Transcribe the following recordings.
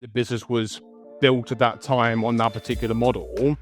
the business was built at that time on that particular model.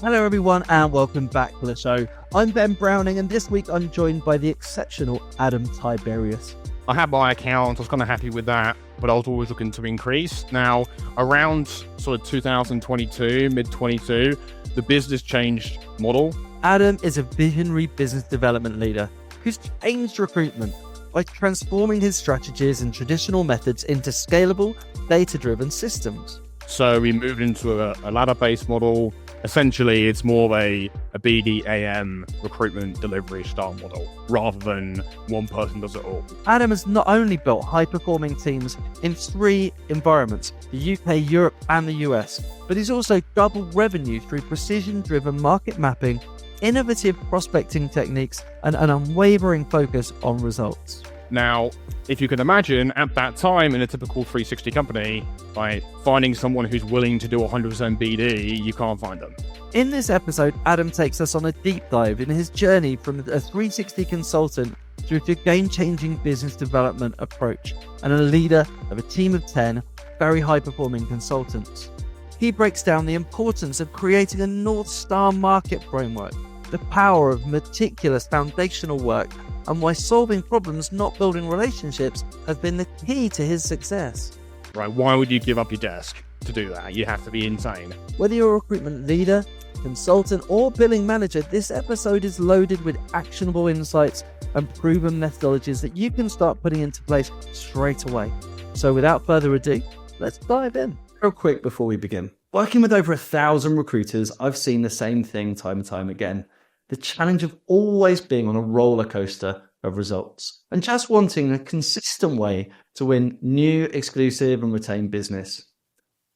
Hello everyone and welcome back to the show. I'm Ben Browning and this week I'm joined by the exceptional Adam Tiberius. I had my account, I was kind of happy with that, but I was always looking to increase. Now, around sort of 2022, mid-22, the business changed model. Adam is a visionary business development leader who's changed recruitment by transforming his strategies and traditional methods into scalable, data-driven systems. So we moved into a ladder-based model. Essentially, it's more of a BD AM recruitment delivery style model rather than one person does it all. Adam has not only built high-performing teams in 3 environments, the UK, Europe and the US, but he's also doubled revenue through precision-driven market mapping, innovative prospecting techniques and an unwavering focus on results. Now, if you can imagine, at that time in a typical 360 company, by finding someone who's willing to do 100% BD, you can't find them. In this episode, Adam takes us on a deep dive in his journey from a 360 consultant through to a game-changing business development approach and a leader of a team of 10 very high-performing consultants. He breaks down the importance of creating a North Star market framework, the power of meticulous foundational work, and why solving problems, not building relationships, has been the key to his success. Right, why would you give up your desk to do that? You have to be insane. Whether you're a recruitment leader, consultant, or billing manager, this episode is loaded with actionable insights and proven methodologies that you can start putting into place straight away. So without further ado, let's dive in. Real quick before we begin. Working with over 1,000 recruiters, I've seen the same thing time and time again. The challenge of always being on a roller coaster of results and just wanting a consistent way to win new, exclusive and retained business.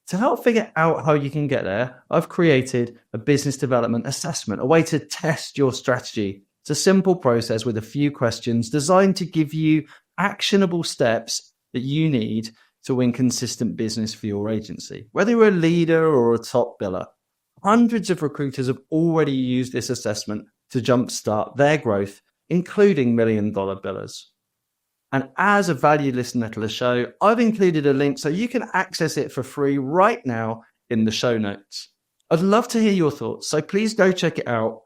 To help figure out how you can get there, I've created a business development assessment, a way to test your strategy. It's a simple process with a few questions designed to give you actionable steps that you need to win consistent business for your agency, whether you're a leader or a top biller. Hundreds of recruiters have already used this assessment to jumpstart their growth, including million-dollar billers. And as a valued listener to the show, I've included a link so you can access it for free right now in the show notes. I'd love to hear your thoughts, so please go check it out.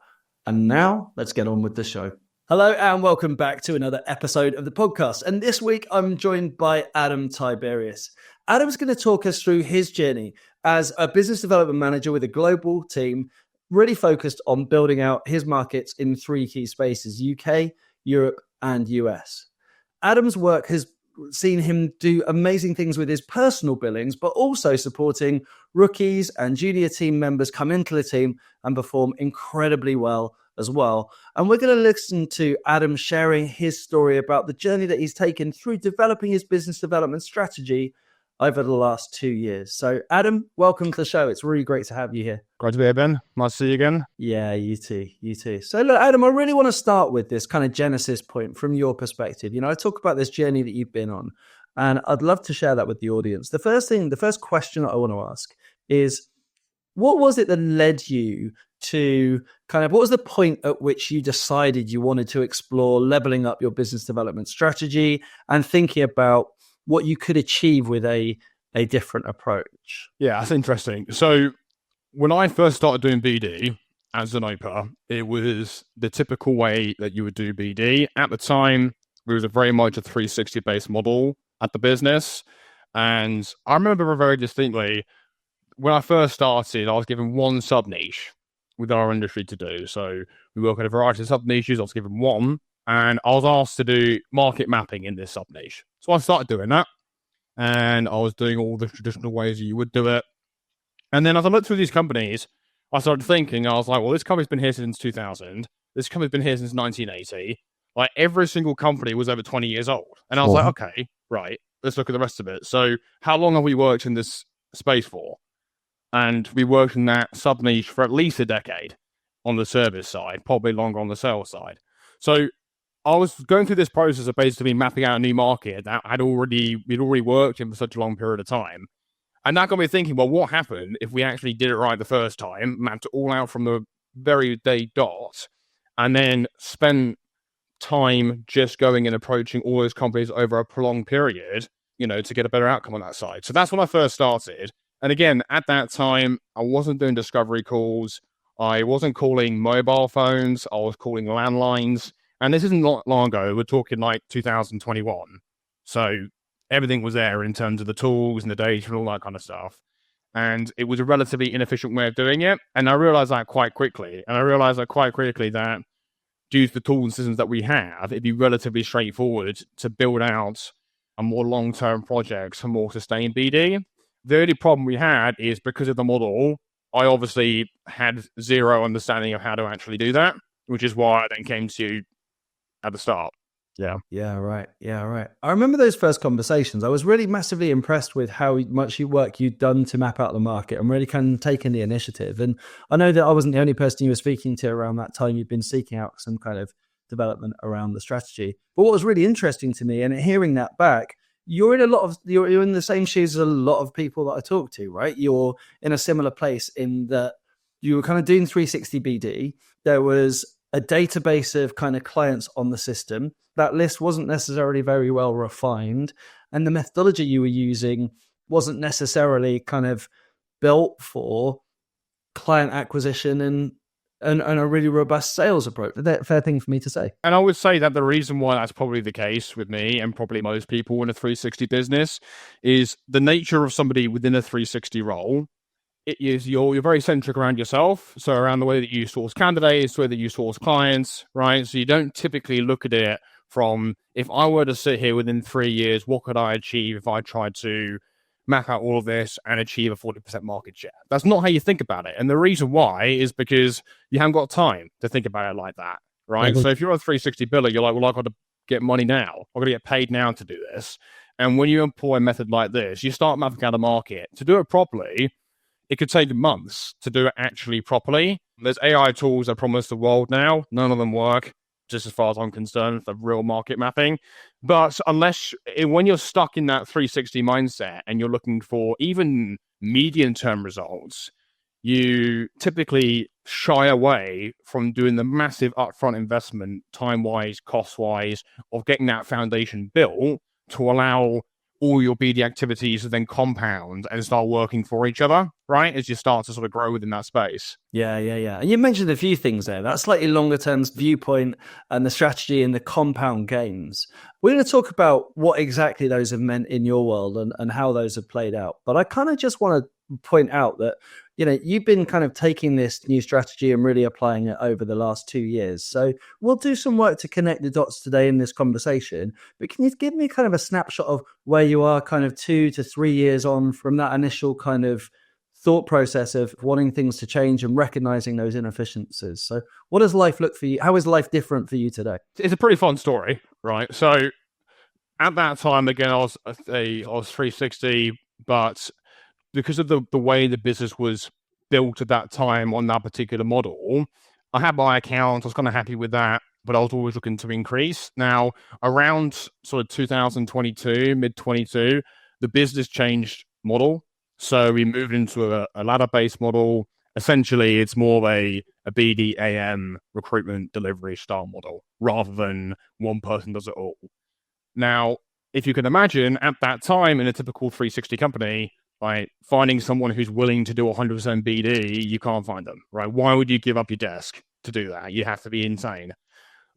And now let's get on with the show. Hello and welcome back to another episode of the podcast. And this week I'm joined by Adam Tiberius. Adam's going to talk us through his journey as a business development manager with a global team, really focused on building out his markets in 3 key spaces: UK, Europe, and US. Adam's work has seen him do amazing things with his personal billings, but also supporting rookies and junior team members come into the team and perform incredibly well as well. And we're going to listen to Adam sharing his story about the journey that he's taken through developing his business development strategy over the last 2 years. So Adam, welcome to the show. It's really great to have you here. Great to be here, Ben. Nice to see you again. Yeah, you too. So look, Adam, I really want to start with this kind of genesis point from your perspective. You know, I talk about this journey that you've been on, and I'd love to share that with the audience. The first question that I want to ask is, what was it that led you to what was the point at which you decided you wanted to explore leveling up your business development strategy and thinking about what you could achieve with a different approach? Yeah, that's interesting. So when I first started doing BD as an OPA, it was the typical way that you would do BD. At the time, it was very much a 360 based model at the business. And I remember very distinctly, when I first started, I was given one sub niche with our industry to do. So we work on a variety of sub niches. I was given one, and I was asked to do market mapping in this sub niche. So I started doing that, and I was doing all the traditional ways you would do it. And then as I looked through these companies, I started thinking, I was like, well, this company's been here since 2000. This company's been here since 1980. Like, every single company was over 20 years old. And I was like, okay, right, let's look at the rest of it. So how long have we worked in this space for? And we worked in that sub-niche for at least a decade on the service side, probably longer on the sales side. So I was going through this process of basically mapping out a new market that we'd already worked in for such a long period of time. And that got me thinking, well, what happened if we actually did it right the first time, mapped it all out from the very day dot, and then spent time just going and approaching all those companies over a prolonged period to get a better outcome on that side. So that's when I first started. And again, at that time, I wasn't doing discovery calls. I wasn't calling mobile phones. I was calling landlines. And this isn't long ago. We're talking like 2021. So everything was there in terms of the tools and the data and all that kind of stuff. And it was a relatively inefficient way of doing it. And I realized that quite quickly. That due to the tools and systems that we have, it'd be relatively straightforward to build out a more long-term projects for more sustained BD. The only problem we had is because of the model, I obviously had zero understanding of how to actually do that, which is why I then came to you at the start. Yeah, right. I remember those first conversations. I was really massively impressed with how much work you'd done to map out the market and really kind of taken the initiative. And I know that I wasn't the only person you were speaking to around that time. You'd been seeking out some kind of development around the strategy. But what was really interesting to me, and hearing that back, you're in the same shoes as a lot of people that I talk to, right? You're in a similar place in that you were kind of doing 360 BD. There was a database of kind of clients on the system. That list wasn't necessarily very well refined, and the methodology you were using wasn't necessarily kind of built for client acquisition and a really robust sales approach. Is that a fair thing for me to say? And I would say that the reason why that's probably the case with me and probably most people in a 360 business is the nature of somebody within a 360 role. It is you're very centric around yourself, so around the way that you source candidates, the way that you source clients, right? So you don't typically look at it from, if I were to sit here within 3 years, what could I achieve if I tried to map out all of this and achieve a 40% market share? That's not how you think about it. And the reason why is because you haven't got time to think about it like that, right? Mm-hmm. So if you're a 360 biller, you're like, well, I've got to get money now. I've got to get paid now to do this. And when you employ a method like this, you start mapping out a market. To do it properly, it could take months to do it actually properly. There's AI tools that promise the world now. None of them work, just as far as I'm concerned, for real market mapping. But when you're stuck in that 360 mindset and you're looking for even medium-term results, you typically shy away from doing the massive upfront investment, time-wise, cost-wise, of getting that foundation built to allow all your BD activities to then compound and start working for each other, right? As you start to sort of grow within that space. Yeah. And you mentioned a few things there. That slightly longer term viewpoint and the strategy and the compound gains. We're going to talk about what exactly those have meant in your world and how those have played out. But I kind of just want to point out that, you've been kind of taking this new strategy and really applying it over the last 2 years. So we'll do some work to connect the dots today in this conversation. But can you give me kind of a snapshot of where you are kind of 2 to 3 years on from that initial kind of thought process of wanting things to change and recognizing those inefficiencies? So what does life look for you? How is life different for you today? It's a pretty fun story, right? So at that time, again, I was 360, but because of the way the business was built at that time on that particular model, I had my account. I was kind of happy with that, but I was always looking to increase. Now, around sort of 2022, mid-22, the business changed model. So we moved into a ladder-based model. Essentially, it's more of a BD AM recruitment delivery style model rather than one person does it all. Now, if you can imagine, at that time in a typical 360 company, right, finding someone who's willing to do 100% BD, you can't find them, right? Why would you give up your desk to do that? You have to be insane.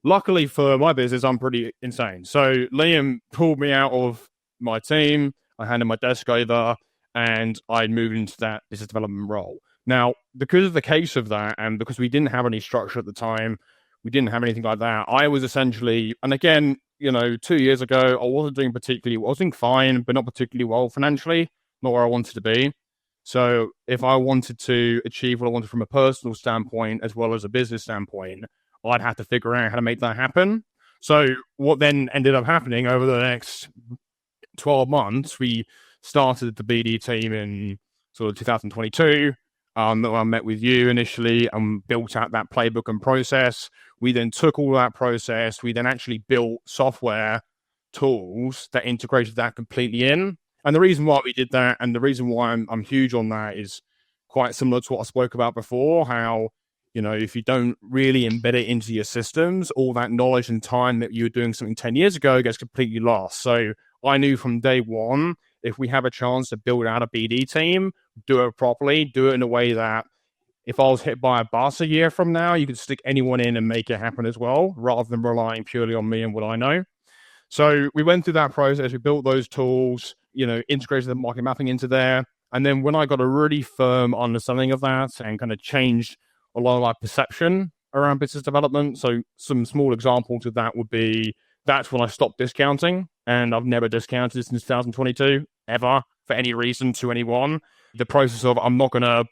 Luckily for my business, I'm pretty insane. So Liam pulled me out of my team. I handed my desk over and I moved into that business development role. Now, because of the case of that, and because we didn't have any structure at the time, we didn't have anything like that, I was essentially, and again, 2 years ago, I wasn't doing fine, but not particularly well financially. Not where I wanted to be. So if I wanted to achieve what I wanted from a personal standpoint as well as a business standpoint, I'd have to figure out how to make that happen. So what then ended up happening over the next 12 months, we started the BD team in sort of 2022. I met with you initially and built out that playbook and process. We then took all that process. We then actually built software tools that integrated that completely in. And the reason why we did that, and the reason why I'm huge on that, is quite similar to what I spoke about before, how, if you don't really embed it into your systems, all that knowledge and time that you were doing something 10 years ago gets completely lost. So I knew from day one, if we have a chance to build out a BD team, do it properly, do it in a way that if I was hit by a bus a year from now, you could stick anyone in and make it happen as well, rather than relying purely on me and what I know. So we went through that process. We built those tools, integrated the market mapping into there. And then when I got a really firm understanding of that and kind of changed a lot of my perception around business development. So some small examples of that would be, that's when I stopped discounting. And I've never discounted since 2022, ever, for any reason to anyone. The process of, I'm not going to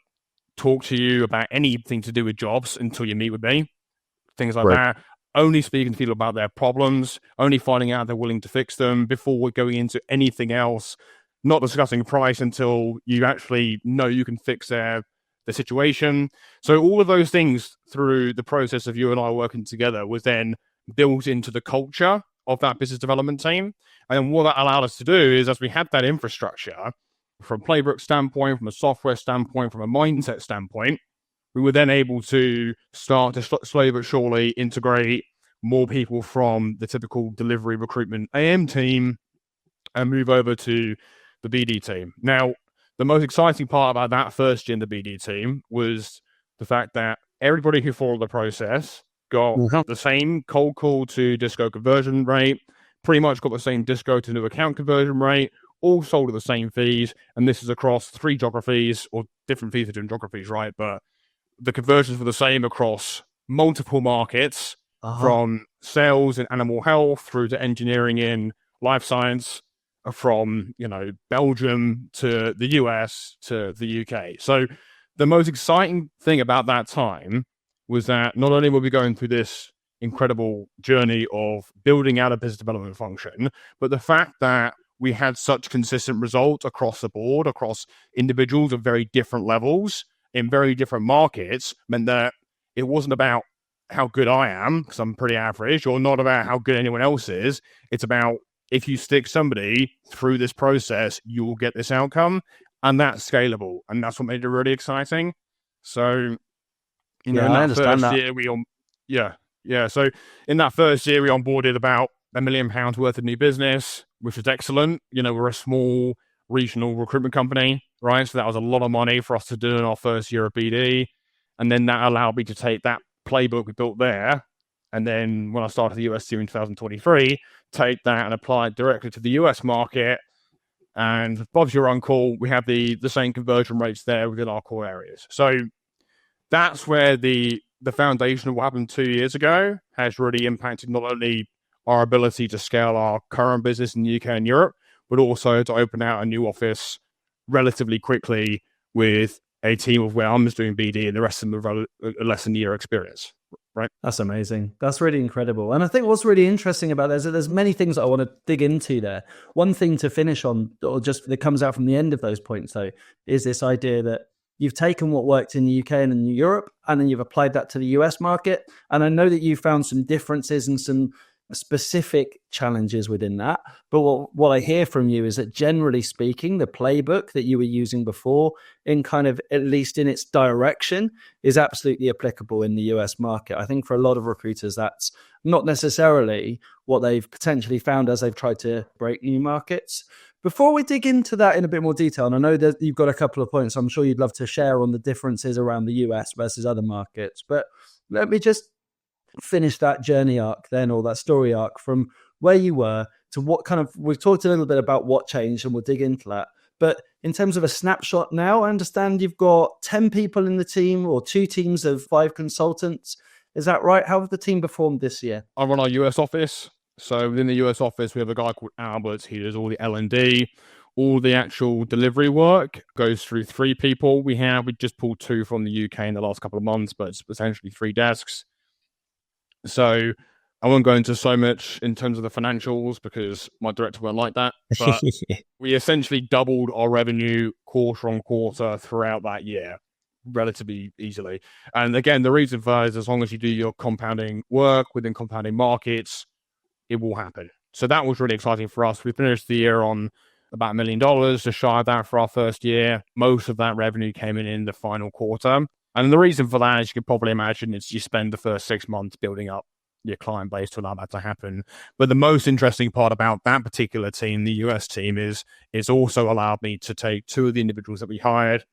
talk to you about anything to do with jobs until you meet with me, things like that. Only speaking to people about their problems, only finding out they're willing to fix them before we're going into anything else, not discussing price until you actually know you can fix their situation. So all of those things through the process of you and I working together was then built into the culture of that business development team. And what that allowed us to do is, as we had that infrastructure, from a Playbook standpoint, from a software standpoint, from a mindset standpoint, we were then able to start to slowly but surely integrate more people from the typical delivery recruitment AM team and move over to the BD team. Now, the most exciting part about that first year in the BD team was the fact that everybody who followed the process got the same cold call to disco conversion rate, pretty much got the same disco to new account conversion rate, all sold at the same fees. And this is across 3 geographies, or different fees for different geographies, right? But the conversions were the same across multiple markets, from sales in animal health through to engineering in life science, from, Belgium to the US to the UK. So the most exciting thing about that time was that not only were we going through this incredible journey of building out a business development function, but the fact that we had such consistent results across the board, across individuals of very different levels in very different markets, meant that it wasn't about how good I am, because I'm pretty average, or not about how good anyone else is. It's about, if you stick somebody through this process, you will get this outcome. And that's scalable. And that's what made it really exciting. So, in that first year, So in that first year, we onboarded about £1 million worth of new business, which was excellent. We're a small regional recruitment company, right? So that was a lot of money for us to do in our first year of BD. And then that allowed me to take that playbook we built there, and then when I started the US team in 2023, take that and apply it directly to the US market. And Bob's your uncle, we have the same conversion rates there within our core areas. So that's where the foundation of what happened 2 years ago has really impacted not only our ability to scale our current business in the UK and Europe, but also to open out a new office relatively quickly with a team of where I'm just doing BD and the rest of them have less than a year experience, right? That's amazing. That's really incredible. And I think what's really interesting about that is that there's many things that I want to dig into there. One thing to finish on, or just that comes out from the end of those points though, is this idea that you've taken what worked in the UK and in Europe, and then you've applied that to the US market. And I know that you found some differences and some specific challenges within that. But what I hear from you is that generally speaking, the playbook that you were using before, in kind of, at least in its direction, is absolutely applicable in the US market. I think for a lot of recruiters, that's not necessarily what they've potentially found as they've tried to break new markets. Before we dig into that in a bit more detail, and I know that you've got a couple of points I'm sure you'd love to share on the differences around the US versus other markets, but let me just finish that journey arc then, or that story arc from where you were to what kind of, we've talked a little bit about what changed and we'll dig into that. But in terms of a snapshot now, I understand you've got 10 people in the team, or 2 teams of 5 consultants. Is that right? How have the team performed this year? I run our US office. So within the US office, we have a guy called Albert. He does all the L&D. All the actual delivery work goes through 3 people. We just pulled 2 from the UK in the last couple of months, but it's essentially 3 desks. So I won't go into so much in terms of the financials because my director won't like that. But we essentially doubled our revenue quarter on quarter throughout that year, relatively easily. And again, the reason for that is, as long as you do your compounding work within compounding markets, it will happen. So that was really exciting for us. We finished the year on about $1 million, just shy of that for our first year. Most of that revenue came in the final quarter. And the reason for that, as you can probably imagine, is you spend the first 6 months building up your client base to allow that to happen. But the most interesting part about that particular team, the US team, is it's also allowed me to take 2 of the individuals that we hired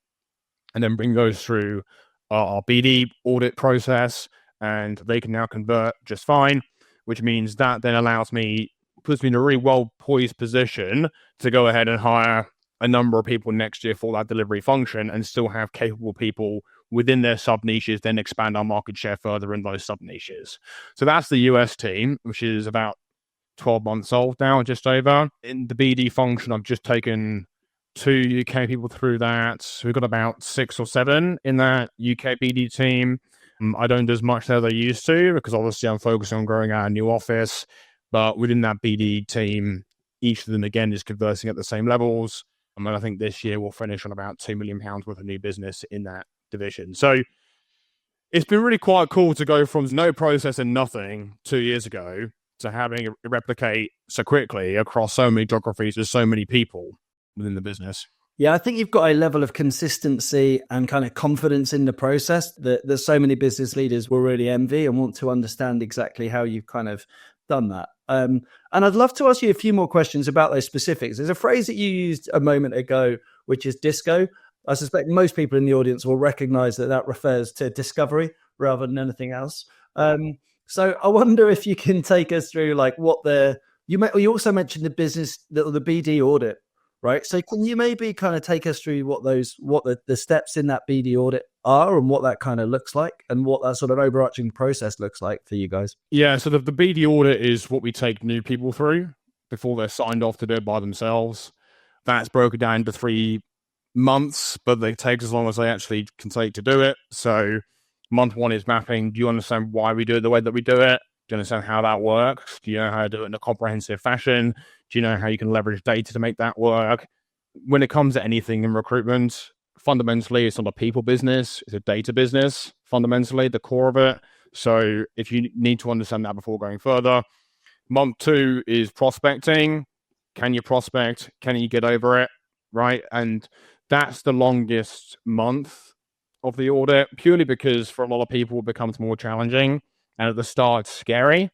and then bring those through our BD audit process, and they can now convert just fine, which means that then puts me in a really well-poised position to go ahead and hire a number of people next year for that delivery function and still have capable people within their sub-niches, then expand our market share further in those sub-niches. So that's the US team, which is about 12 months old now, just over. In the BD function, I've just taken 2 UK people through that. We've got about 6 or 7 in that UK BD team. I don't do as much there as I used to because obviously I'm focusing on growing our new office. But within that BD team, each of them, again, is conversing at the same levels. And I think this year we'll finish on about £2 million worth of new business in that division. So it's been really quite cool to go from no process and nothing 2 years ago to having it replicate so quickly across so many geographies with so many people within the business. Yeah, I think you've got a level of consistency and kind of confidence in the process that so many business leaders will really envy and want to understand exactly how you've kind of done that. And I'd love to ask you a few more questions about those specifics. There's a phrase that you used a moment ago, which is disco. I suspect most people in the audience will recognize that refers to discovery rather than anything else. So I wonder if you can take us through like you also mentioned the BD audit, right? So can you maybe kind of take us through what the steps in that BD audit are and what that kind of looks like and what that sort of overarching process looks like for you guys? Yeah, so the BD audit is what we take new people through before they're signed off to do it by themselves. That's broken down into 3 months, but they take as long as they actually can take to do it. So month 1 is mapping. Do you understand why we do it the way that we do it? Do you understand how that works? Do you know how to do it in a comprehensive fashion? Do you know how you can leverage data to make that work? When it comes to anything in recruitment, fundamentally, it's not a people business. It's a data business, fundamentally, the core of it. So if you need to understand that before going further, month 2 is prospecting. Can you prospect? Can you get over it? Right? And that's the longest month of the audit, purely because for a lot of people, it becomes more challenging. And at the start, it's scary.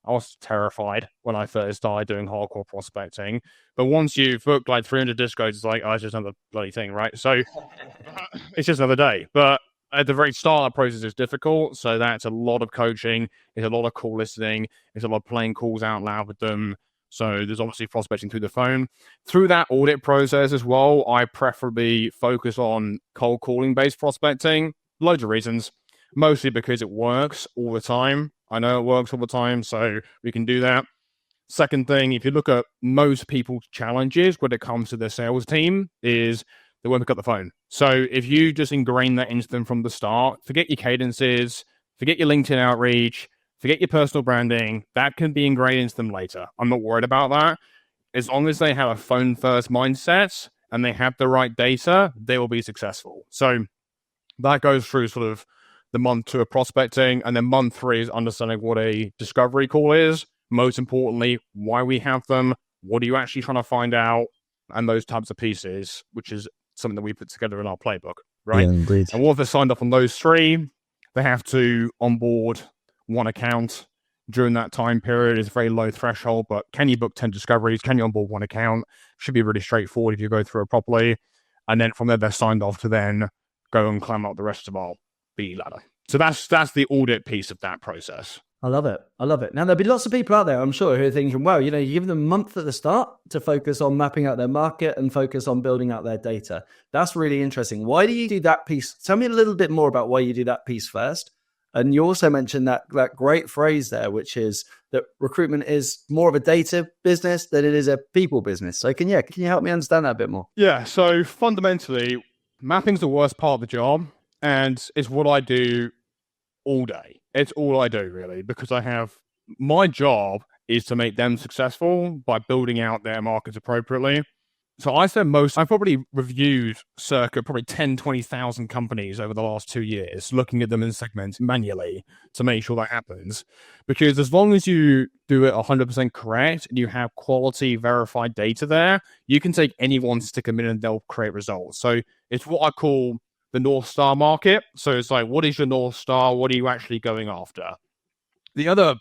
I was terrified when I first started doing hardcore prospecting. But once you've booked like 300 discos, it's like, oh, it's just another bloody thing, right? So it's just another day. But at the very start, the process is difficult. So that's a lot of coaching. It's a lot of call listening. It's a lot of playing calls out loud with them. So there's obviously prospecting through the phone. Through that audit process as well, I preferably focus on cold calling based prospecting. Loads of reasons. Mostly because it works all the time. I know it works all the time, so we can do that. Second thing, if you look at most people's challenges when it comes to their sales team, is they won't pick up the phone. So if you just ingrain that into them from the start, forget your cadences, forget your LinkedIn outreach, forget your personal branding, that can be ingrained into them later. I'm not worried about that. As long as they have a phone-first mindset and they have the right data, they will be successful. So that goes through sort of the month 2 of prospecting, and then month 3 is understanding what a discovery call is. Most importantly, why we have them, what are you actually trying to find out, and those types of pieces, which is something that we put together in our playbook, right? Yeah, indeed. And once they're signed up on those 3, they have to onboard 1 account during that time period. It's a very low threshold, but can you book 10 discoveries? Can you onboard 1 account? Should be really straightforward if you go through it properly. And then from there, they're signed off to then go and climb up the rest of our BD ladder. So that's the audit piece of that process. I love it. Now, there'll be lots of people out there, I'm sure, who are thinking, wow, you give them a month at the start to focus on mapping out their market and focus on building out their data. That's really interesting. Why do you do that piece? Tell me a little bit more about why you do that piece first. And you also mentioned that great phrase there, which is that recruitment is more of a data business than it is a people business. So can you help me understand that a bit more? Yeah. So fundamentally, mapping's the worst part of the job, and it's what I do all day. It's all I do, really, because my job is to make them successful by building out their markets appropriately. So I've probably reviewed circa 20,000 companies over the last 2 years, looking at them in segments manually to make sure that happens. Because as long as you do it 100% correct and you have quality verified data there, you can take anyone, stick them in, and they'll create results. So it's what I call the North Star market. So it's like, what is your North Star? What are you actually going after? The other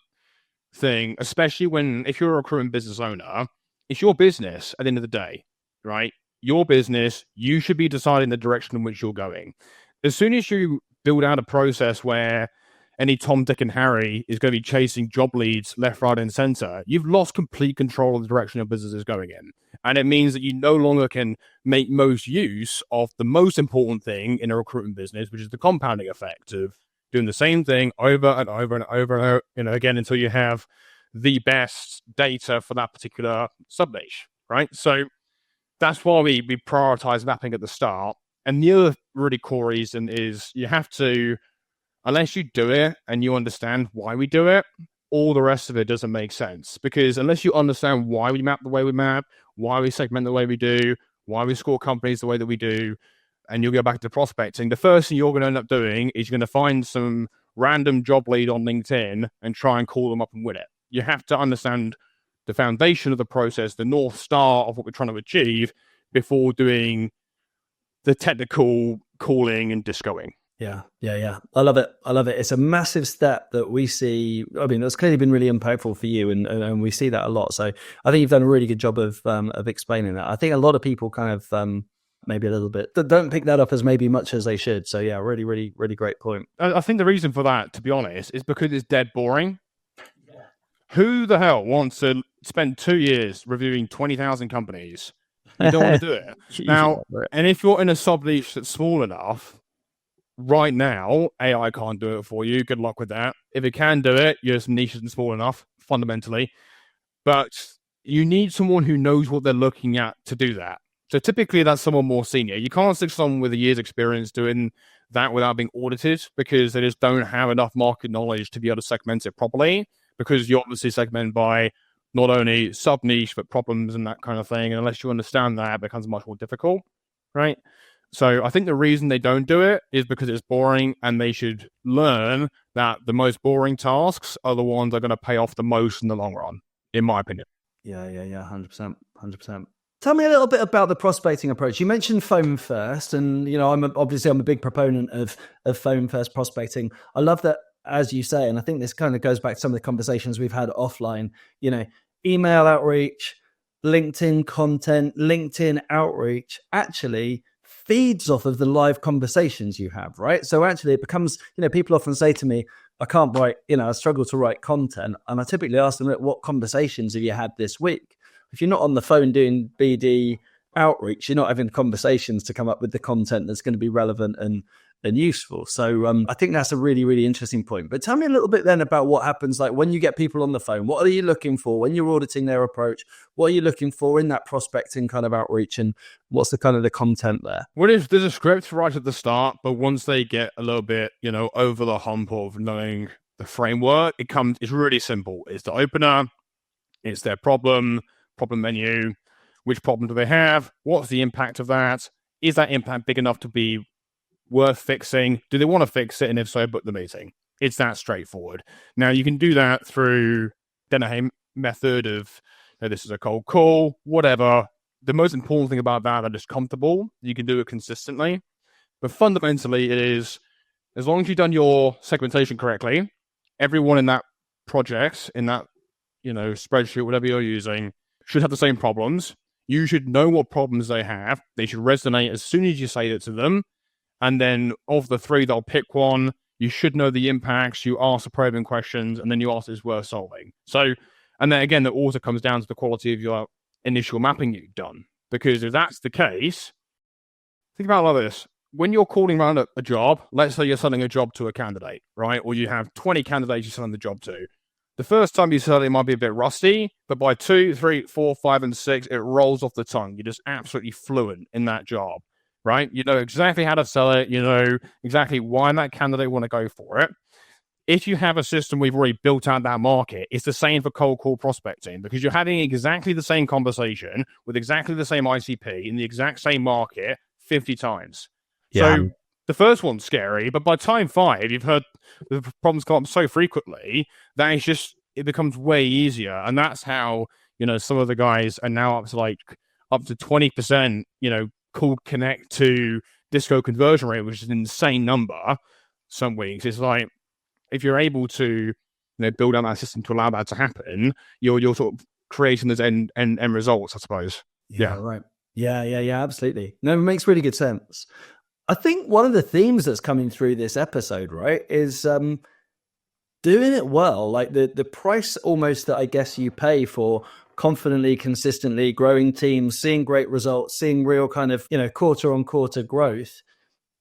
thing, especially if you're a recruitment business owner, it's your business at the end of the day, right? Your business, you should be deciding the direction in which you're going. As soon as you build out a process where any Tom, Dick, and Harry is going to be chasing job leads left, right, and center, you've lost complete control of the direction your business is going in. And it means that you no longer can make most use of the most important thing in a recruitment business, which is the compounding effect of doing the same thing over and over and over and over, again, until you have the best data for that particular sub niche, right? So that's why we prioritize mapping at the start. And the other really core reason is you have to, unless you do it and you understand why we do it, all the rest of it doesn't make sense. Because unless you understand why we map the way we map, why we segment the way we do, why we score companies the way that we do, and you'll go back to prospecting, the first thing you're going to end up doing is you're going to find some random job lead on LinkedIn and try and call them up and win it. You have to understand the foundation of the process, the North Star of what we're trying to achieve before doing the technical calling and discoing. Yeah. I love it. It's a massive step that we see. I mean, that's clearly been really impactful for you, and we see that a lot. So I think you've done a really good job of explaining that. I think a lot of people kind of maybe a little bit don't pick that up as maybe much as they should. So yeah, really, really, really great point. I think the reason for that, to be honest, is because it's dead boring. Yeah. Who the hell wants to spend 2 years reviewing 20,000 companies? You don't want to do it. Now, and if you're in a sub niche that's small enough, right now, AI can't do it for you. Good luck with that. If it can do it, your niche isn't small enough, fundamentally. But you need someone who knows what they're looking at to do that. So typically, that's someone more senior. You can't stick someone with a year's experience doing that without being audited, because they just don't have enough market knowledge to be able to segment it properly, because you obviously segment by not only sub-niche, but problems and that kind of thing. And unless you understand that, it becomes much more difficult, right? So I think the reason they don't do it is because it's boring, and they should learn that the most boring tasks are the ones that are going to pay off the most in the long run, in my opinion. Yeah, 100%. Tell me a little bit about the prospecting approach. You mentioned phone first, and I'm a big proponent of phone first prospecting. I love that, as you say, and I think this kind of goes back to some of the conversations we've had offline. Email outreach, LinkedIn content, LinkedIn outreach actually feeds off of the live conversations you have, right? So actually it becomes, people often say to me, I can't write, I struggle to write content. And I typically ask them, what conversations have you had this week? If you're not on the phone doing BD outreach, you're not having conversations to come up with the content that's going to be relevant and useful. So I think that's a really, really interesting point. But tell me a little bit then about what happens, like when you get people on the phone. What are you looking for when you're auditing their approach? What are you looking for in that prospecting kind of outreach, and what's the kind of the content there? Well, there's a script right at the start, but once they get a little bit, over the hump of knowing the framework, it's really simple. It's the opener, it's their problem menu. Which problem do they have? What's the impact of that? Is that impact big enough to be worth fixing? Do they want to fix it? And if so, book the meeting. It's that straightforward. Now, you can do that through Dennehy method of, this is a cold call, whatever. The most important thing about that is comfortable. You can do it consistently. But fundamentally, it is, as long as you've done your segmentation correctly, everyone in that project, in that, spreadsheet, whatever you're using, should have the same problems. You should know what problems they have. They should resonate as soon as you say it to them. And then of the three, they'll pick one. You should know the impacts. You ask the probing questions, and then you ask is worth solving. So, and then again, that also comes down to the quality of your initial mapping you've done. Because if that's the case, think about it like this. When you're calling around a job, let's say you're selling a job to a candidate, right? Or you have 20 candidates you're selling the job to. The first time you sell it might be a bit rusty, but by 2, 3, 4, 5, and 6, it rolls off the tongue. You're just absolutely fluent in that job, right? You know exactly how to sell it. You know exactly why that candidate want to go for it. If you have a system we've already built out that market, it's the same for cold call prospecting, because you're having exactly the same conversation with exactly the same ICP in the exact same market 50 times. Yeah. So the first one's scary, but by time 5, you've heard the problems come up so frequently that it becomes way easier. And that's how, some of the guys are now up to 20%, call connect to disco conversion rate, which is an insane number some weeks. It's like, if you're able to, build out that system to allow that to happen, you're sort of creating those end results, I suppose. Yeah, right. Yeah, absolutely. No, it makes really good sense. I think one of the themes that's coming through this episode, right, is doing it well, like the price almost that I guess you pay for confidently, consistently growing teams, seeing great results, seeing real kind of, quarter on quarter growth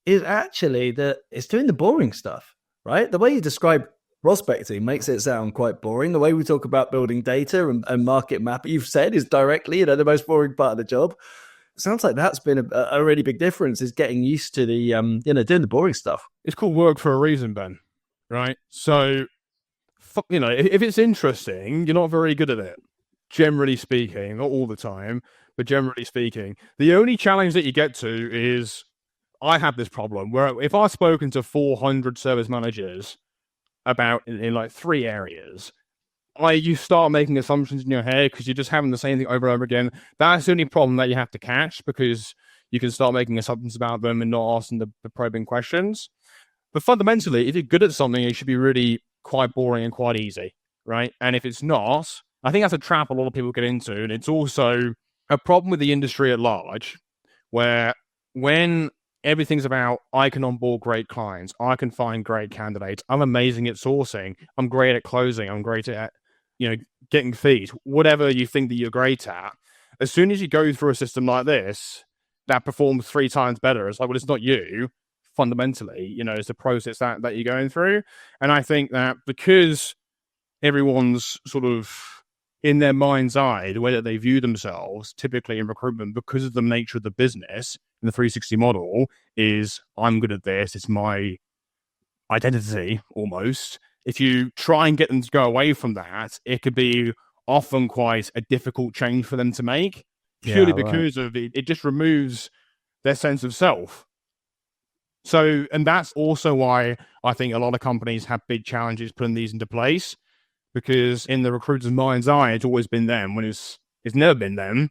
is actually that it's doing the boring stuff, right? The way you describe prospecting makes it sound quite boring. The way we talk about building data and market map, you've said, is directly, the most boring part of the job. It sounds like that's been a really big difference, is getting used to the, doing the boring stuff. It's called work for a reason, Ben, right? So, if it's interesting, you're not very good at it. Generally speaking, not all the time, but generally speaking, the only challenge that you get to is, I have this problem where if I've spoken to 400 service managers about in like 3 areas, you start making assumptions in your head because you're just having the same thing over and over again. That's the only problem that you have to catch, because you can start making assumptions about them and not asking the probing questions. But fundamentally, if you're good at something, it should be really quite boring and quite easy, right? And if it's not, I think that's a trap a lot of people get into. And it's also a problem with the industry at large, where when everything's about, I can onboard great clients, I can find great candidates, I'm amazing at sourcing, I'm great at closing, I'm great at getting fees, whatever you think that you're great at, as soon as you go through a system like this that performs 3 times better, it's like, well, it's not you fundamentally, it's the process that you're going through. And I think that because everyone's sort of in their mind's eye, the way that they view themselves, typically in recruitment, because of the nature of the business in the 360 model, is I'm good at this, it's my identity almost. If you try and get them to go away from that, it could be often quite a difficult change for them to make, purely because of it just removes their sense of self. So, and that's also why I think a lot of companies have big challenges putting these into place, because in the recruiter's mind's eye, it's always been them. When it's never been them,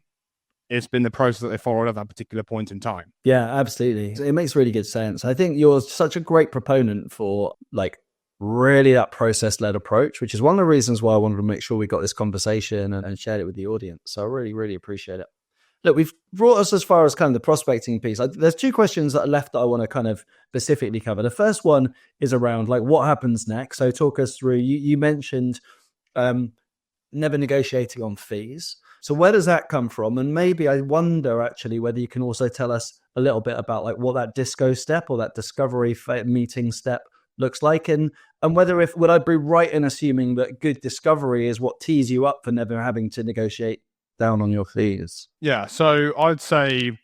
it's been the process that they followed at that particular point in time. Yeah, absolutely. It makes really good sense. I think you're such a great proponent for really that process-led approach, which is one of the reasons why I wanted to make sure we got this conversation and shared it with the audience. So I really, really appreciate it. Look, we've brought us as far as kind of the prospecting piece. There's 2 questions that are left that I want to kind of specifically cover. The first one is around what happens next. So talk us through, you mentioned never negotiating on fees. So where does that come from? And maybe I wonder actually whether you can also tell us a little bit about what that disco step or that discovery meeting step looks like, and whether would I be right in assuming that good discovery is what tees you up for never having to negotiate down on your fees? Yeah, so I'd say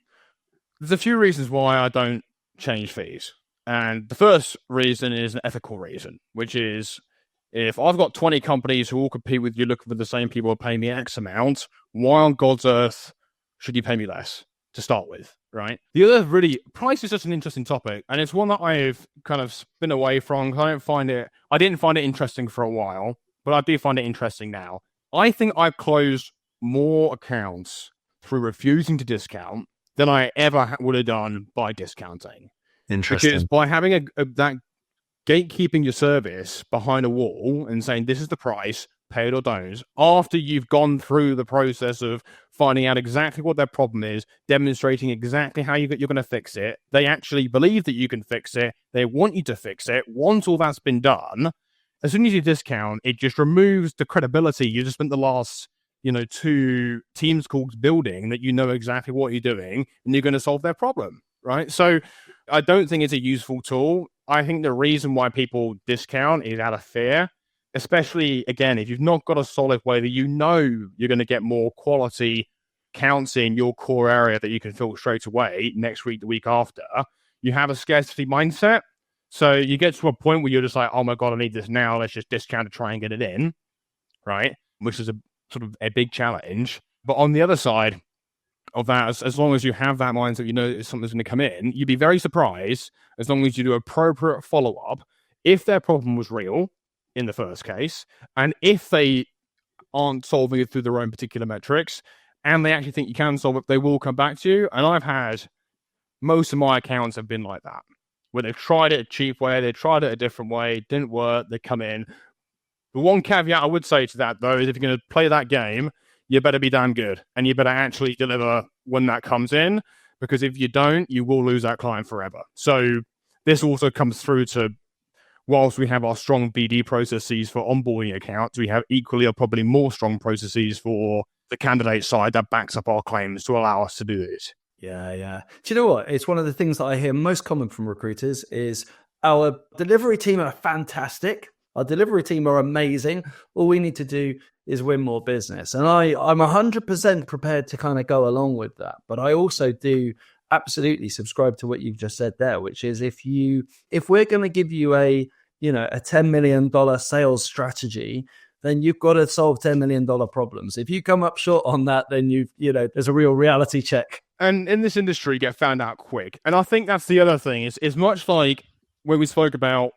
there's a few reasons why I don't change fees. And the first reason is an ethical reason, which is, if I've got 20 companies who all compete with you looking for the same people who pay me X amount, why on God's earth should you pay me less to start with, right? The other price is just an interesting topic, and it's one that I've kind of been away from. I didn't find it interesting for a while, but I do find it interesting now. I think I've closed more accounts through refusing to discount than I ever would have done by discounting. Interesting. Because by having that gatekeeping your service behind a wall and saying, this is the price, pay it or don't, after you've gone through the process of finding out exactly what their problem is, demonstrating exactly how you're going to fix it, they actually believe that you can fix it, they want you to fix it. Once all that's been done, as soon as you discount, it just removes the credibility you just spent the last 2 Teams calls building, that exactly what you're doing and you're going to solve their problem, right? So I don't think it's a useful tool. I think the reason why people discount is out of fear, especially, again, if you've not got a solid way that you're going to get more quality counts in your core area that you can fill straight away next week, the week after, you have a scarcity mindset. So you get to a point where you're just like, oh my God, I need this now. Let's just discount to try and get it in, right? Which is a sort of a big challenge. But on the other side of that, as long as you have that mindset, something's going to come in, you'd be very surprised, as long as you do appropriate follow-up, if their problem was real in the first case, and if they aren't solving it through their own particular metrics, and they actually think you can solve it, they will come back to you. And I've had, most of my accounts have been like that, where they've tried it a cheap way, they tried it a different way, it didn't work, they come in, The one caveat I would say to that, though, is if you're going to play that game, you better be damn good. And you better actually deliver when that comes in, because if you don't, you will lose that client forever. So this also comes through to, whilst we have our strong BD processes for onboarding accounts, we have equally or probably more strong processes for the candidate side that backs up our claims to allow us to do this. Yeah. Do you know what? It's one of the things that I hear most common from recruiters is our delivery team are fantastic. Our delivery team are amazing. All we need to do is win more business. And I'm 100% prepared to kind of go along with that. But I also do absolutely subscribe to what you've just said there, which is if we're going to give you a $10 million sales strategy, then you've got to solve $10 million problems. If you come up short on that, then there's a real reality check. And in this industry, you get found out quick. And I think that's the other thing. It's much like when we spoke about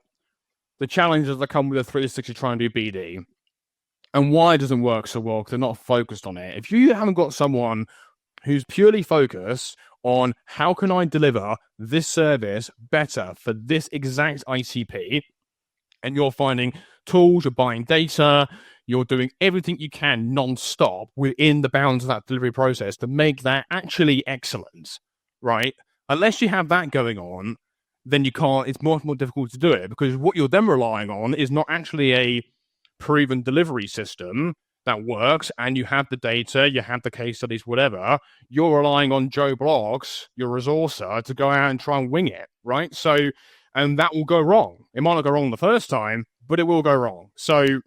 the challenges that come with a 360 trying to do BD and why it doesn't work so well because they're not focused on it. If you haven't got someone who's purely focused on how can I deliver this service better for this exact ICP, and you're finding tools, you're buying data, you're doing everything you can non-stop within the bounds of that delivery process to make that actually excellent, right? Unless you have that going on, then you can't, it's much more difficult to do it, because what you're then relying on is not actually a proven delivery system that works, and you have the data, you have the case studies, whatever. You're relying on Joe Bloggs, your resourcer, to go out and try and wing it, right? So, and that will go wrong. It might not go wrong the first time, but it will go wrong. So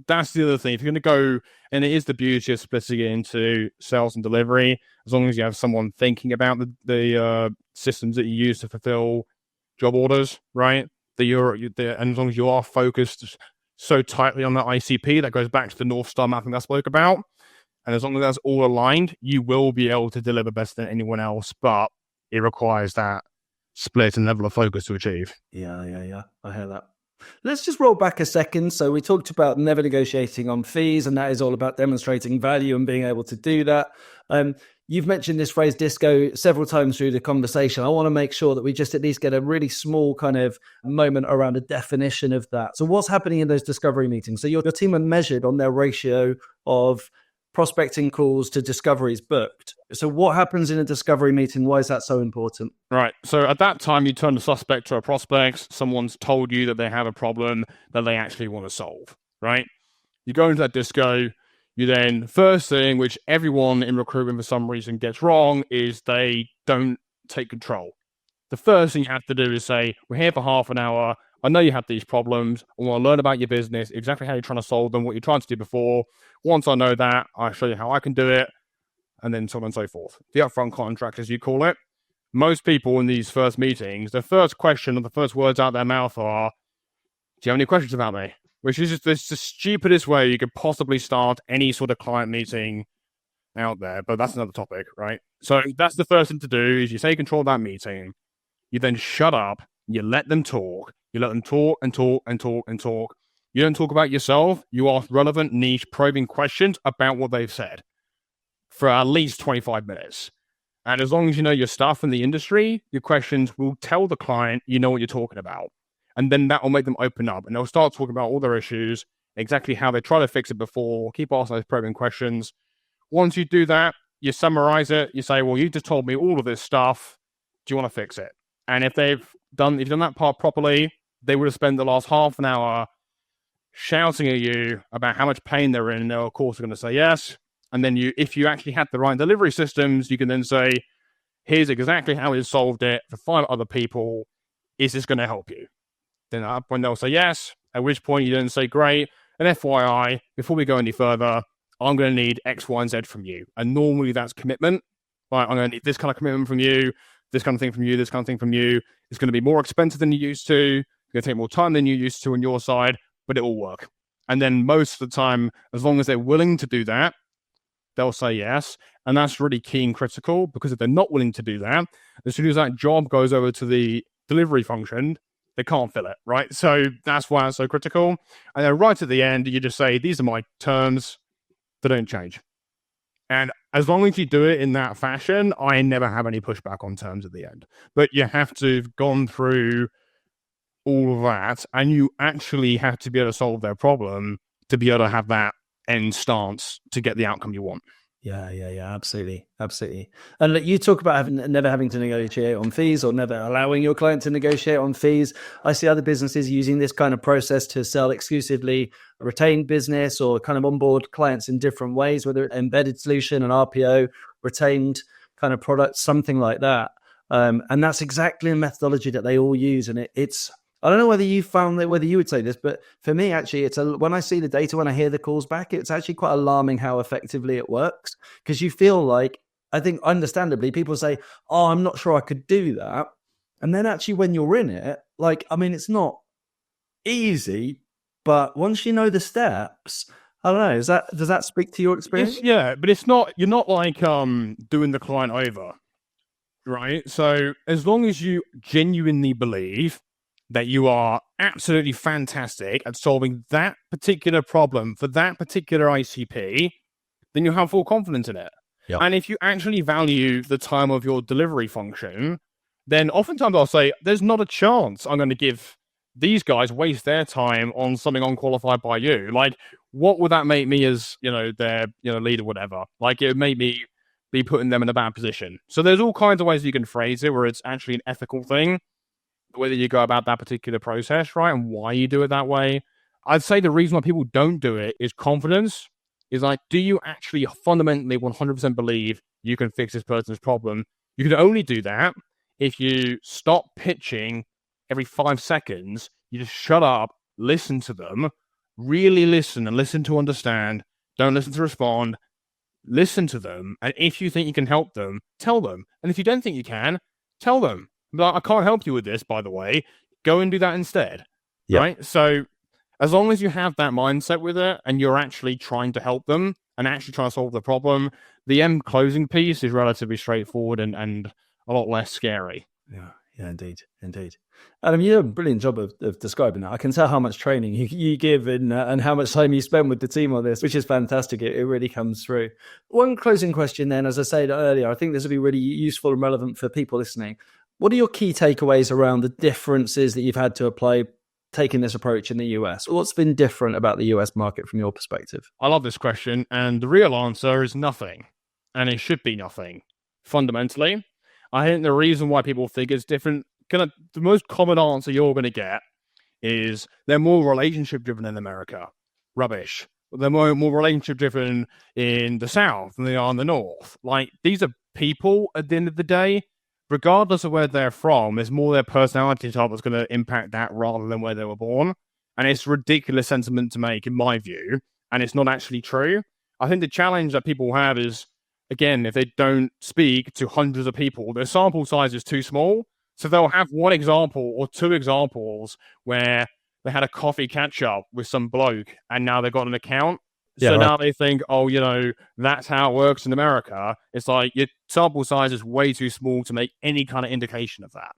that's the other thing. If you're going to go, and it is the beauty of splitting it into sales and delivery, as long as you have someone thinking about the systems that you use to fulfill job orders, right? And as long as you are focused so tightly on that ICP, that goes back to the North Star mapping I spoke about. And as long as that's all aligned, you will be able to deliver better than anyone else, but it requires that split and level of focus to achieve. Yeah. I hear that. Let's just roll back a second. So we talked about never negotiating on fees, and that is all about demonstrating value and being able to do that. You've mentioned this phrase disco several times through the conversation. I want to make sure that we just at least get a really small kind of moment around a definition of that. So what's happening in those discovery meetings? So your team are measured on their ratio of prospecting calls to discoveries booked. So what happens in a discovery meeting? Why is that so important? Right. So at that time, you turn the suspect to a prospect. Someone's told you that they have a problem that they actually want to solve, right? You go into that disco. You then, first thing, which everyone in recruitment for some reason gets wrong, is they don't take control. The first thing you have to do is say, we're here for half an hour. I know you have these problems. I want to learn about your business, exactly how you're trying to solve them, what you're trying to do before. Once I know that, I show you how I can do it, and then so on and so forth. The upfront contract, as you call it. Most people in these first meetings, the first question or the first words out their mouth are, do you have any questions about me? Which is just the stupidest way you could possibly start any sort of client meeting out there. But that's another topic, right? So that's the first thing to do, is you take control of that meeting. You then shut up. You let them talk. You let them talk and talk and talk and talk. You don't talk about yourself. You ask relevant, niche, probing questions about what they've said for at least 25 minutes. And as long as you know your stuff in the industry, your questions will tell the client you know what you're talking about. And then that will make them open up, and they'll start talking about all their issues, exactly how they try to fix it before, keep asking those probing questions. Once you do that, you summarize it. You say, well, you just told me all of this stuff. Do you want to fix it? And if you've done that part properly, they would have spent the last half an hour shouting at you about how much pain they're in. And they're, of course, going to say yes. And then if you actually had the right delivery systems, you can then say, here's exactly how we solved it for 5 other people. Is this going to help you? Then at that point, they'll say yes, at which point you then say, great, and FYI, before we go any further, I'm going to need X, Y, and Z from you. And normally that's commitment. Right, I'm going to need this kind of commitment from you, this kind of thing from you, this kind of thing from you. It's going to be more expensive than you used to. It's going to take more time than you used to on your side, but it will work. And then most of the time, as long as they're willing to do that, they'll say yes. And that's really key and critical, because if they're not willing to do that, as soon as that job goes over to the delivery function, they can't fill it, right? So that's why it's so critical. And then right at the end, you just say, these are my terms. They don't change. And as long as you do it in that fashion, I never have any pushback on terms at the end. But you have to have gone through all of that, and you actually have to be able to solve their problem to be able to have that end stance to get the outcome you want. Yeah, absolutely. And look, you talk about never having to negotiate on fees or never allowing your client to negotiate on fees. I see other businesses using this kind of process to sell exclusively retained business or kind of onboard clients in different ways, whether it's embedded solution, an RPO, retained kind of product, something like that. And that's exactly the methodology that they all use. And it's I don't know whether you found that, whether you would say this, but for me, actually, when I see the data, when I hear the calls back, it's actually quite alarming how effectively it works, because you feel like, I think understandably, people say, oh, I'm not sure I could do that. And then actually when you're in it, like, I mean, it's not easy, but once you know the steps, I don't know, does that speak to your experience? Yeah, but you're not like doing the client over, right? So as long as you genuinely believe that you are absolutely fantastic at solving that particular problem for that particular ICP, then you have full confidence in it. Yep. And if you actually value the time of your delivery function, then oftentimes I'll say, there's not a chance I'm going to give these guys waste their time on something unqualified by you. Like, what would that make me as, their, lead or whatever? Like, it would make me be putting them in a bad position. So there's all kinds of ways you can phrase it where it's actually an ethical thing, whether you go about that particular process, right, and why you do it that way. I'd say the reason why people don't do it is confidence. Is like, do you actually fundamentally 100% believe you can fix this person's problem? You can only do that if you stop pitching every 5 seconds. You just shut up, listen to them, really listen, and listen to understand. Don't listen to respond. Listen to them, and if you think you can help them, tell them. And if you don't think you can, tell them. Like, I can't help you with this, by the way. Go and do that instead. Yep. Right? So as long as you have that mindset with it and you're actually trying to help them and actually trying to solve the problem, the end closing piece is relatively straightforward and a lot less scary. Yeah, indeed. Adam, you do a brilliant job of describing that. I can tell how much training you give and how much time you spend with the team on this, which is fantastic. It really comes through. One closing question then, as I said earlier, I think this will be really useful and relevant for people listening. What are your key takeaways around the differences that you've had to apply taking this approach in the US? What's been different about the US market from your perspective? I love this question, and the real answer is nothing, and it should be nothing. Fundamentally, I think the reason why people think it's different, the most common answer you're going to get is they're more relationship driven in America. Rubbish. They're more relationship driven in the South than they are in the North. Like, these are people at the end of the day. Regardless of where they're from, it's more their personality type that's going to impact that rather than where they were born. And it's a ridiculous sentiment to make, in my view, and it's not actually true. I think the challenge that people have is, again, if they don't speak to hundreds of people, their sample size is too small. So they'll have one example or two examples where they had a coffee catch-up with some bloke and now they've got an account. So now they think, oh, that's how it works in America. It's like your sample size is way too small to make any kind of indication of that.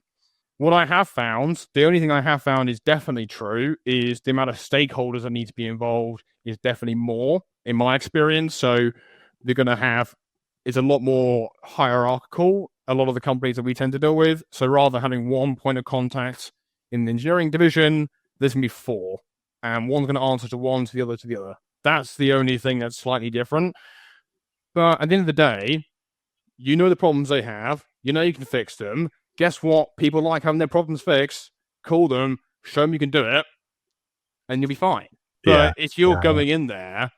What I have found, the only thing I have found is definitely true, is the amount of stakeholders that need to be involved is definitely more, in my experience. So they're going to have, it's a lot more hierarchical, a lot of the companies that we tend to deal with. So rather than having one point of contact in the engineering division, there's going to be 4. And one's going to answer to one, to the other, to the other. That's the only thing that's slightly different. But at the end of the day, you know the problems they have. You know you can fix them. Guess what? People like having their problems fixed. Call them, show them you can do it, and you'll be fine. But if you're going in there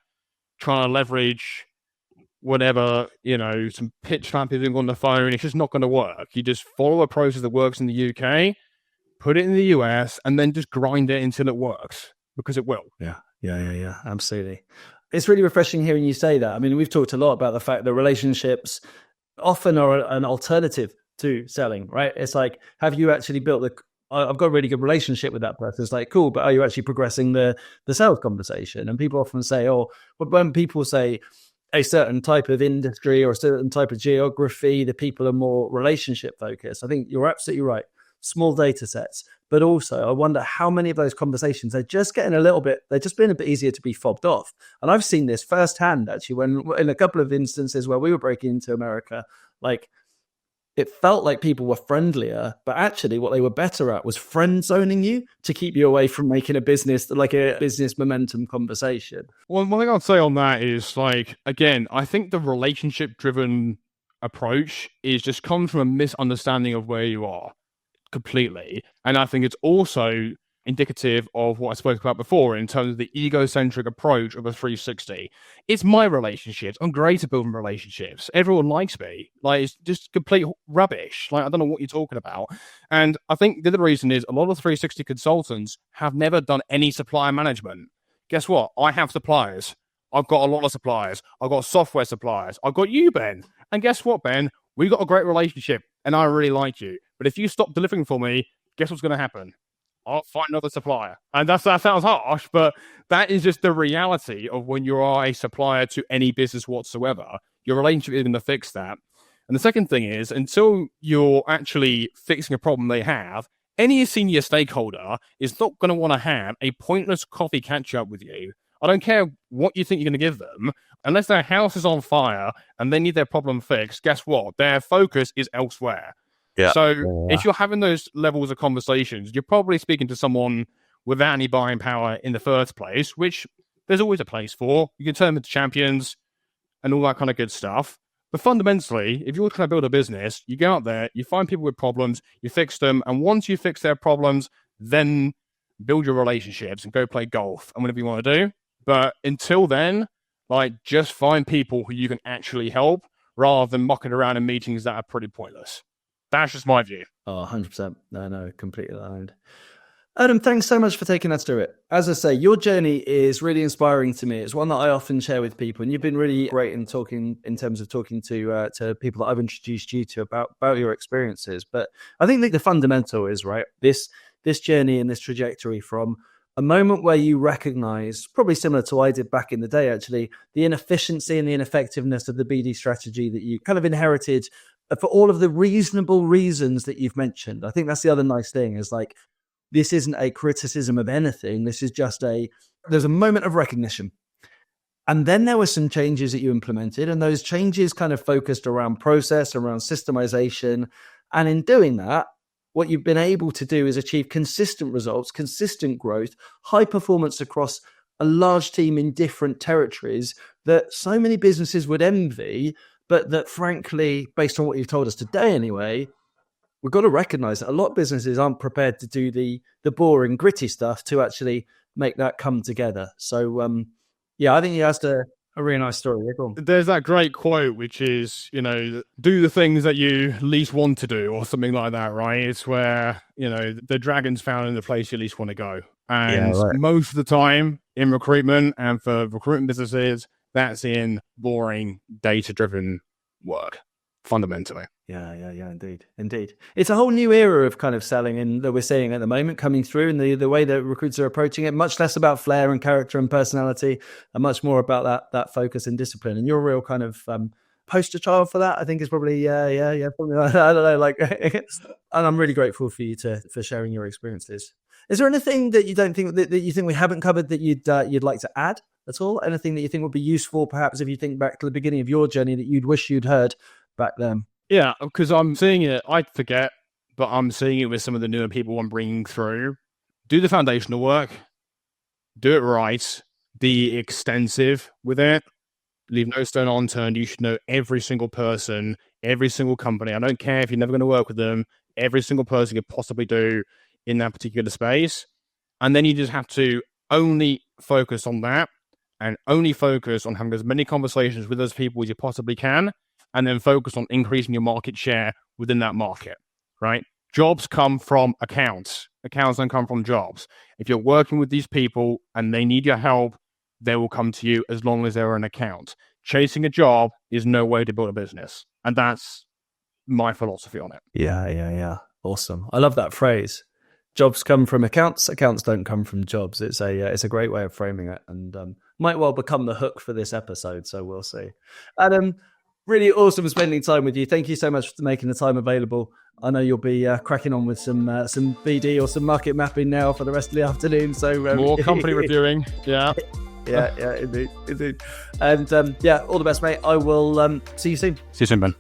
trying to leverage whatever, some pitch slapping on the phone, it's just not going to work. You just follow a process that works in the UK, put it in the US, and then just grind it until it works, because it will. Yeah, absolutely. It's really refreshing hearing you say that. I mean, we've talked a lot about the fact that relationships often are an alternative to selling, right? It's like, have you actually built I've got a really good relationship with that person. It's like, cool, but are you actually progressing the sales conversation? And people often say, but when people say a certain type of industry or a certain type of geography, the people are more relationship focused. I think you're absolutely right. Small data sets. But also, I wonder how many of those conversations they're just being a bit easier to be fobbed off. And I've seen this firsthand, actually, when in a couple of instances where we were breaking into America, like it felt like people were friendlier, but actually what they were better at was friend zoning you to keep you away from making a business momentum conversation. Well, one thing I'd say on that is, like, again, I think the relationship driven approach is just comes from a misunderstanding of where you are completely. And I think it's also indicative of what I spoke about before in terms of the egocentric approach of a 360. It's my relationships. I'm great at building relationships. Everyone likes me. Like, it's just complete rubbish. Like, I don't know what you're talking about. And I think the other reason is a lot of 360 consultants have never done any supplier management. Guess what? I have suppliers. I've got a lot of suppliers. I've got software suppliers. I've got you, Ben. And guess what, Ben? We've got a great relationship and I really like you. But if you stop delivering for me, guess what's going to happen? I'll find another supplier. And that sounds harsh, but that is just the reality of when you are a supplier to any business whatsoever. Your relationship is going to fix that. And the second thing is, until you're actually fixing a problem they have, any senior stakeholder is not going to want to have a pointless coffee catch-up with you. I don't care what you think you're going to give them. Unless their house is on fire and they need their problem fixed, guess what? Their focus is elsewhere. Yeah. So if you're having those levels of conversations, you're probably speaking to someone without any buying power in the first place, which there's always a place for. You can turn them into champions and all that kind of good stuff. But fundamentally, if you're trying to build a business, you go out there, you find people with problems, you fix them. And once you fix their problems, then build your relationships and go play golf and whatever you want to do. But until then, like, just find people who you can actually help rather than mucking around in meetings that are pretty pointless. That's just my view. Oh, 100%. No, completely aligned. Adam, thanks so much for taking us through it. As I say, your journey is really inspiring to me. It's one that I often share with people, and you've been really great in terms of talking to people that I've introduced you to about your experiences. But I think that the fundamental is, right, this journey and this trajectory from a moment where you recognize, probably similar to what I did back in the day, actually, the inefficiency and the ineffectiveness of the BD strategy that you kind of inherited for all of the reasonable reasons that you've mentioned. I think that's the other nice thing is, like, this isn't a criticism of anything. This is just there's a moment of recognition. And then there were some changes that you implemented, and those changes kind of focused around process, around systemization. And in doing that, what you've been able to do is achieve consistent results, consistent growth, high performance across a large team in different territories that so many businesses would envy, but that, frankly, based on what you've told us today anyway, we've got to recognize that a lot of businesses aren't prepared to do the boring, gritty stuff to actually make that come together. So, I think you asked a really nice story. Go on. There's that great quote, which is, do the things that you least want to do, or something like that, right? It's where, the dragon's found in the place you least want to go. And most of the time in recruitment and for recruitment businesses, that's in boring, data-driven work, fundamentally. Yeah, indeed. It's a whole new era of kind of selling in that we're seeing at the moment coming through, and the way that recruiters are approaching it, much less about flair and character and personality, and much more about that focus and discipline. And you're a real kind of poster child for that. I think is probably probably, I don't know, like, and I'm really grateful for you for sharing your experiences. Is there anything that you don't think that you think we haven't covered that you'd like to add at all? Anything that you think would be useful, perhaps, if you think back to the beginning of your journey that you'd wish you'd heard back then? Yeah, because I'm seeing it, I forget, but I'm seeing it with some of the newer people I'm bringing through. Do the foundational work, do it right, be extensive with it, leave no stone unturned. You should know every single person, every single company. I don't care if you're never going to work with them, every single person you could possibly do in that particular space. And then you just have to only focus on that and only focus on having as many conversations with those people as you possibly can. And then focus on increasing your market share within that market, right? Jobs come from accounts. Accounts don't come from jobs. If you're working with these people and they need your help, they will come to you as long as they're an account. Chasing a job is no way to build a business. And that's my philosophy on it. Yeah. Awesome. I love that phrase. Jobs come from accounts. Accounts don't come from jobs. It's a great way of framing it, and might well become the hook for this episode. So we'll see. Adam, really awesome spending time with you. Thank you so much for making the time available. I know you'll be cracking on with some BD or some market mapping now for the rest of the afternoon. So more company reviewing. Yeah, indeed. And all the best, mate. I will see you soon. See you soon, Ben.